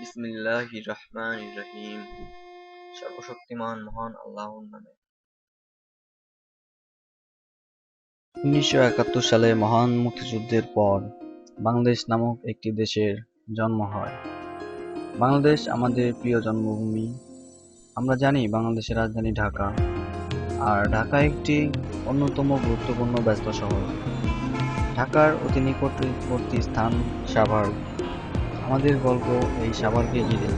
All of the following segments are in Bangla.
বিসমিল্লাহির রহমানির রহিম। সর্বশক্তিমান মহান আল্লাহর নামে। ১৯৭১ সালে মহান মুক্তিযুদ্ধের পর বাংলাদেশ নামক একটি দেশের জন্ম হয়। বাংলাদেশ আমাদের প্রিয় জন্মভূমি। আমরা জানি বাংলাদেশের রাজধানী ঢাকা, আর ঢাকা একটি অন্যতম গুরুত্বপূর্ণ ব্যস্ত শহর। ঢাকার অতি নিকটবর্তী স্থান সাভার। আমাদের গল্প এই সাভারকে ঘিরে।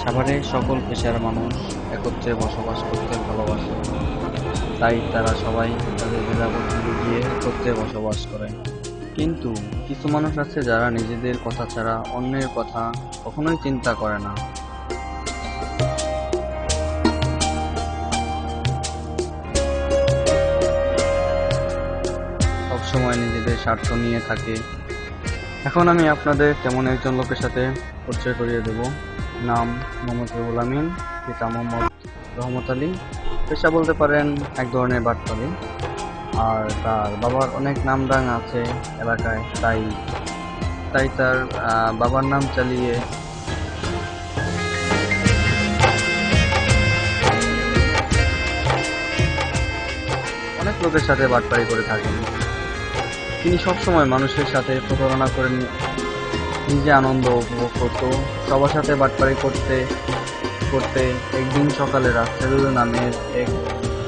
সাভারে সকল পেশার মানুষ একত্রে বসবাস করতে ভালোবাসে, তাই তারা সবাই তাদের ভেদাভেদ ভুলে গিয়ে একত্রে বসবাস করে। কিন্তু কিছু মানুষ আছে যারা নিজেদের কথা ছাড়া অন্যের কথা কখনোই চিন্তা করে না। সবসময় নিজেদের স্বার্থ নিয়ে থাকে। এখন আমি আপনাদের তেমন একজন লোকের সাথে পরিচয় করিয়ে দেব। নাম মোহাম্মদ রুহুল আমিন, পিতা মোহাম্মদ রহমত আলী। পেশা বলতে পারেন এক ধরনের বাটপারি। আর তার বাবার অনেক নামডাং আছে এলাকায়, তাই তার বাবার নাম চালিয়ে অনেক লোকের সাথে বাটপারি করে থাকেন। তিনি সবসময় মানুষের সাথে প্রতারণা করে নিজে আনন্দ উপভোগ করত। সবার সাথে বাটপারি করতে করতে একদিন সকালে রাস্তাদুল নামের এক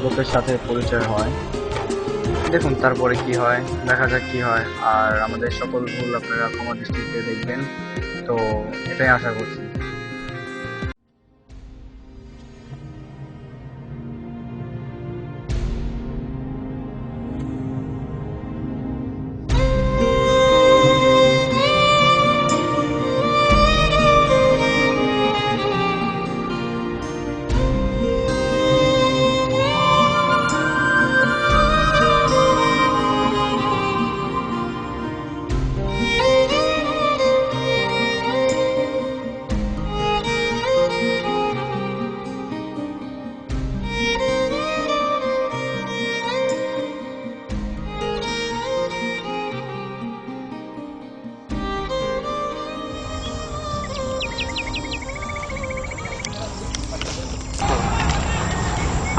লোকের সাথে পরিচয় হয়। দেখুন তারপরে কি হয়, দেখা যাক কি হয়। আর আমাদের সকল ভুল আপনারা ক্ষমা দৃষ্টিতে দেখবেন, তো এটাই আশা করছি।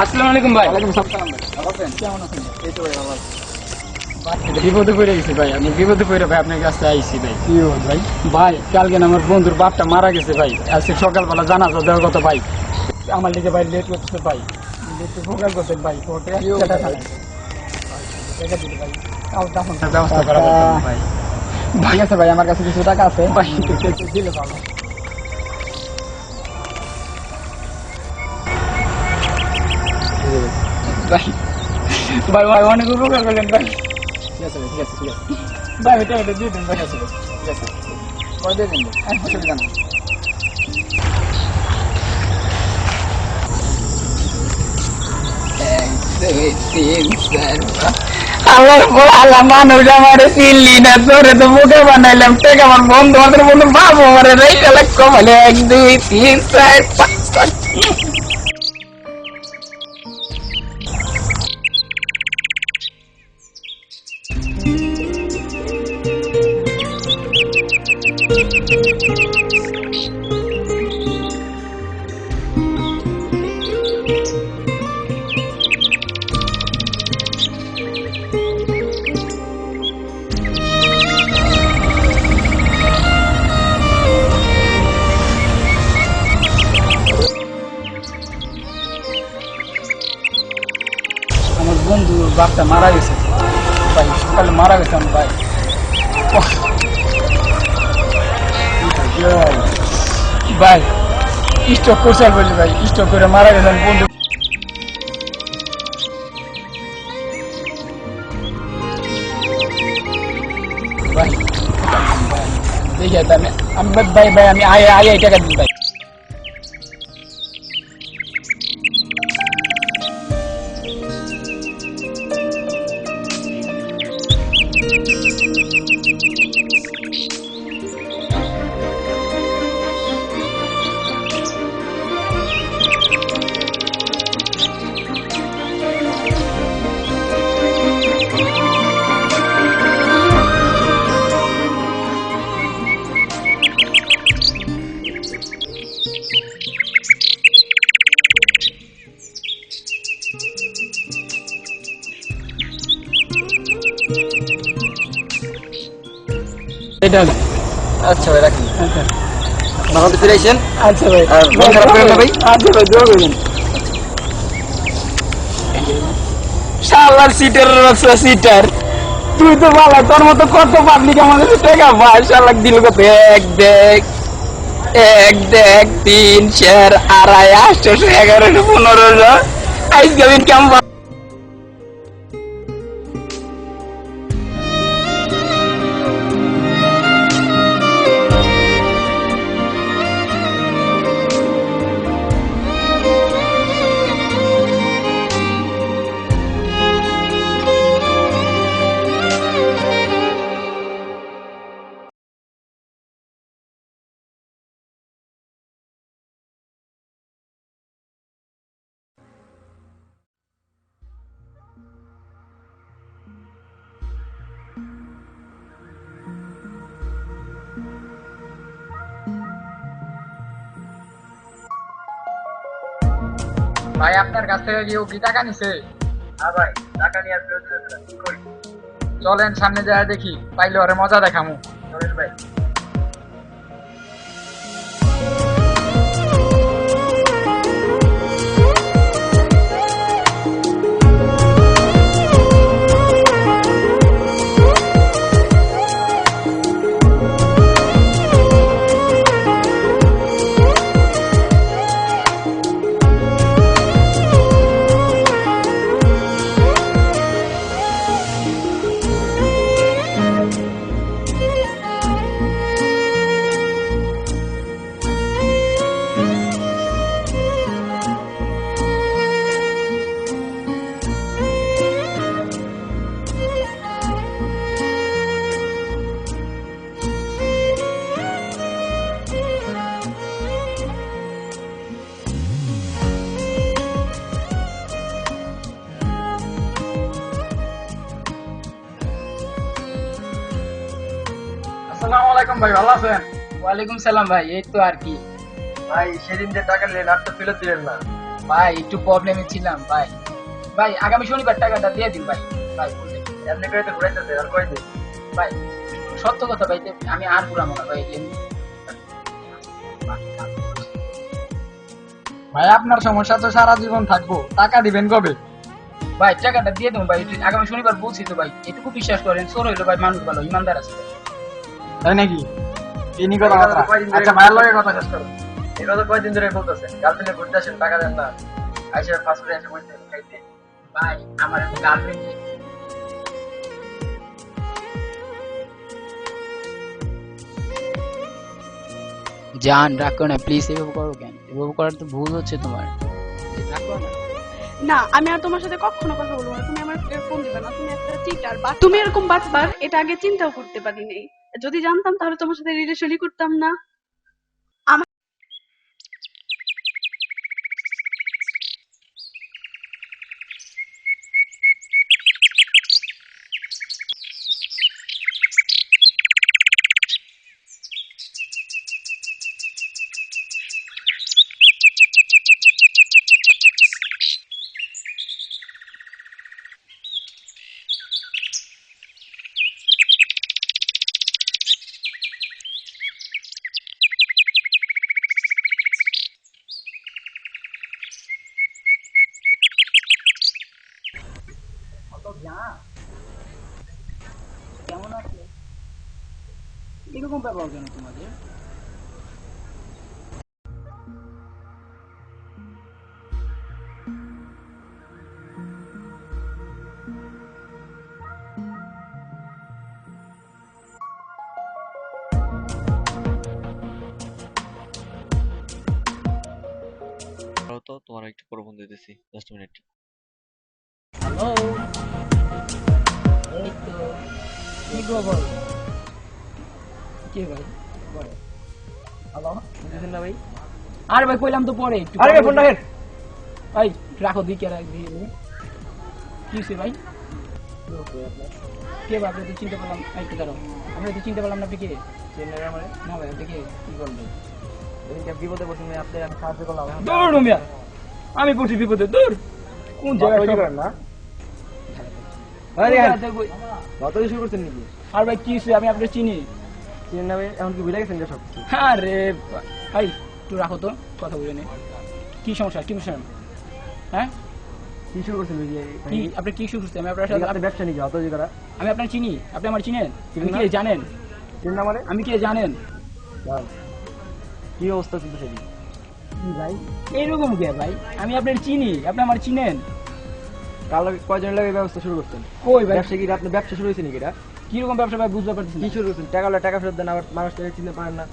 আসসালামু আলাইকুম ভাই। ওয়ালাইকুম আসসালাম ভাই। ভালো আছেন? কেমন আছেন? এই তো ভাই ভালো আছি। বিপদে পড়ে গেছি ভাই, আমি বিপদে পড়ে ভাই আপনার কাছে আইছি ভাই। কি হল ভাই? ভাই কালকে না আমার বন্ধুর বাপটা মারা গেছে ভাই, আজকে সকালবেলা জানাজা দেওয়ার কথা ভাই। আমার লিগে ভাই লেট করতেছে ভাই, একটু ভোগাল করতে ভাই, কোর্টে টাকা খাবে টাকা দিতে ভাই, তাও তখন ব্যবস্থা করা যাবে ভাই। ভাই আছে ভাই, আমার কাছে কিছু টাকা আছে ভাই, দিলে ভালো ভাই। ভাই ভাই অনেক উপকার করলেন ভাই। ঠিক আছে ভাই, ঠিক আছে ঠিক আছে ভাই, এটা দিয়ে দিন ভাই। ঠিক আছে ঠিক আছে, করে দিয়ে দিন ভাই, অসুবিধা না। আমার আল্লাহ মানুষ আমার চিনলি না, তোরে তো মুখে বানাইলাম ঠিক। আমার বন্ধু আমাদের বন্ধু বাবু আমার রেখে লাগতো মানে 1 2 3 4 5 আমার বন্ধুর বাপটা মারা গেছে ভাই, সকালে মারা গেছে আমার ভাই। ভাই স্টক করছে বলি ভাই, স্টক করে মারা গেছে আমার বন্ধু ভাই। দেখি আমি ভাই ভাই আমি আই টাকা দিন ভাই। এটা হলো। আচ্ছা ভাই রাখি। আচ্ছা ভালো ফিরে আইছেন। আচ্ছা ভাই আর মন খারাপ করেন না ভাই। আচ্ছা ভাই দোয়া করবেন। শালার সিটার রক্সা সিটার, তুই তো ভালো, তোর মতো কত পাবলিক আমাদের টাকা পায়, শালাক দিল কত, এক দেখ 3 4 আড়াই 800 1100 1500 আজকে দিন কেমন। ভাই আপনার কাছ থেকে কি টাকা নিছে? হ্যাঁ ভাই টাকা নিয়ে আসলে কি করি? চলেন সামনে যায় দেখি, পাইলে ওরে মজা দেখামু। চলেন ভাই। আসসালামু আলাইকুম ভাই, ভালো আছেন? ওয়ালাইকুম সালাম ভাই, এই তো আর কি। ভাই সেদিন যে টাকা নিলেন আর তো ফেরত দিলেন না। ভাই একটু প্রবলেমে ছিলাম ভাই। ভাই আগামী শনিবার টাকাটা দিয়ে দিন ভাই। ভাই বললেন এমনি করে তো ঘুরাইতেছে আর কয়দিন। ভাই সত্য কথা ভাই, আমি আর ঘুরাবো না ভাই। ভাই আপনার সমস্যা তো সারা জীবন থাকবো, টাকা দিবেন কবে? ভাই টাকাটা দিয়ে দেবো ভাই, আগামী শনিবার বলছি তো ভাই, এটুকু বিশ্বাস করেন। চোর হইলো ভাই মানুষ ভালো, ইমানদার আছে। তাই নাকি? আচ্ছা ভাইয়ের লগে কথা শেষ করো। এগুলো তো কয়দিন ধরে বলতেছেন গার্লফ্রেন্ডে ঘুরতে আসেন টাকা দেন না, আইসে ফার্স্ট করে এসে বসে খাইতে। ভাই আমার গার্লফ্রেন্ড জান রাখো না প্লিজ, এভাবে করো কেন? এভাবে করার তো ভুল হচ্ছে তোমার, রাখো না। না, আমি আর তোমার সাথে কখনো কথা বলবো না। তুমি আমার ফোন দিবে না, তুমি একটা চিটার। তুমি এরকম বাঁচবার এটা আগে চিন্তাও করতে পারি নাই। যদি জানতাম তাহলে তোমার সাথে রিলেশনই করতাম না। কেমন আছে? এরকম ব্যবহার কেন তোমাদের? তো তোমার একটু পরে ফোন দিতেছি, জাস্ট মিনিট। হ্যালো, এই তো কি খবর? কে ভাই? বলো। হ্যালো, বুঝছেন না ভাই? আরে ভাই কইলাম তো পরে একটু। আরে ফোন রাখেন। এই রাখো, দিকে রাখ দিয়ে। কি হইছে ভাই? কে ভাই? আপনি তো চিনতে পারলাম, একটু দাঁড়াও। আমি তো চিনতে পারলাম না, আপনি কে? চেন্নাই আমার না ভাই, আপনি কে? কি করবেন? এদিকে বিপদে বসে আপনি আমি সাহায্য করলাম। দূর রুমিয়া, আমি পড়ছি বিপদে, দূর। কোন জায়গায় করেন না? আরে গত শুরু করছেন নাকি? আর ভাই কি হইছে? আমি আপনাকে চিনি। চিনেন না ভাই, এখন কি ভুলে গেছেন সব কিছু? আরে ভাই একটু রাখো তো, কথা বলে নে। কি সমস্যা, কি সমস্যা? হ্যাঁ, কি শুরু করছেন ভাই? কি আপনি কি শুরু করছেন? আমি আপনার সাথে আপনি ব্যবসা নাকি অতজি করা? আমি আপনার চিনি, আপনি আমার চিনেন? চিনি আমি না। কে জানেন? চিনেন না মানে? আমি কে জানেন? কি অবস্থা চলতেছে কি? ভাই এইরকম কে ভাই? আমি আপনার চিনি, আপনি আমার চিনেন? কাল কয়জন লাগে ব্যবস্থা শুরু করছেন? কই ভাই, ব্যবসা কি আপনি ব্যবসা শুরু হয়েছে নাকি এটা? কিরকম ব্যবসা ভাই বুঝতে পারতেছি কি না। শুরু করছেন? টাকা হলে টাকা ফেরত দেন, আবার মানুষ টাকা চিনতে পারেন না।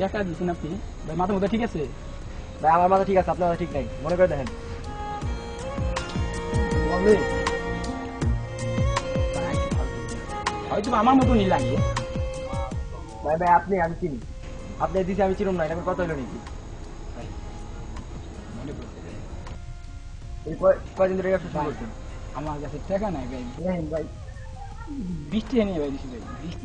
টাকা দিচ্ছেন আপনি ভাই, মাথা মতো ঠিক আছে? ভাই আমার মাথা ঠিক আছে, আপনার মাথা ঠিক নাই, মনে করে দেখেন। বলে হয়তো আমার মতনই লাগে। ভাই ভাই আপনি, আমি চিনি আপনি দিছি, আমি চিনুম না, এটা কথা হলো নাকি? মনে করতে ভাই, এই কয়দিন ধরে ব্যবসা শুরু করছেন? আমার কাছে টাকা নাই ভাই, দেখেন ভাই, 20 টাকা নিয়ে ভাই দিছি ভাই, 20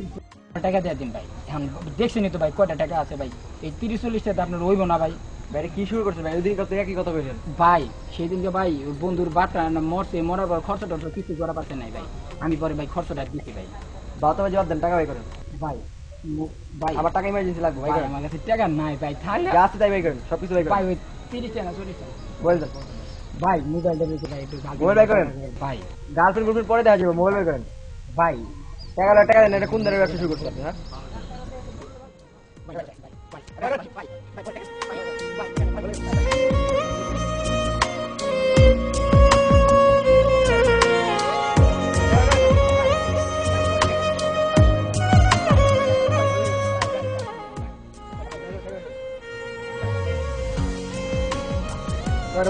টাকা দিয়ে দিন ভাই। এখন দেখছেনই তো ভাই কয়টা টাকা আছে ভাই, এই 30-40 টাকা আপনার রইব না ভাই। ভাই এটা কি শুরু করছেন ভাই? ওইদিন কত একই কথা কইলেন। ভাই সেদিনকে ভাই ওই বন্ধুর বাটা মরছে, মরার পর খরচা টরচা কিছু করা পারছে নাই ভাই, আমি পরে ভাই খরচটা দিচ্ছি ভাই। বাবা তোমার জবাব দেন, টাকা ভাই করেন। ভাই ভাই আবার টাকা ইমার্জেন্সি লাগবে ভাই ভাই করেন। আমার কাছে টাকা নাই ভাই, তাহলে যা আছে তাই ভাই করেন, সবকিছু ভাই ভাই করেন। ওই 30 টাকা 40 টাকা বল দেন। ভাই মোবাইলটা দিতে ভাই একটু মোবাইল ভাই করেন। ভাই গার্লফ্রেন্ড গার্লফ্রেন্ড পরে দেখা যাবে, মোবাইল ভাই করেন। ভাই টাকা হলে টাকা দেন, এটা কোন ধরনের ব্যবসা শুরু করছেন আপনি? হ্যাঁ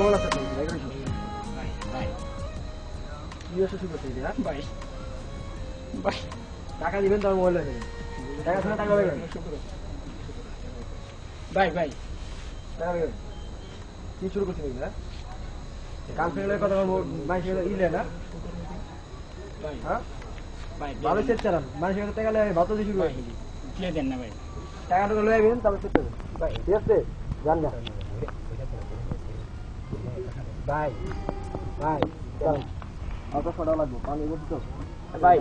মোবাইল আছে আপনার, ভাই করেন। কি ব্যবসা শুরু করছেন এটা? ভাই ভাই টাকা দিবেন তো মোবাইল ভাই করেন। টাকা শুনে টাকা ভাই করেন। ভাই ভাই টাকা ভাই করেন। কি শুরু করছেন এগুলো? গার্লফ্রেন্ডের কথা মানুষের ইলে না? ভাই হ্যাঁ ভাই ভালো সেট চালান, মানুষের কাছে টাকা লেগে ভাত দিয়ে শুরু করেন। দিয়ে দেন না ভাই। টাকা টাকা লয়ে গেলেন তারপর সেট করবেন। ভাই ঠিক আছে, জান না ভাই, ভাই চল অত ফটো লাগবে, আমি বলছি তো ভাই।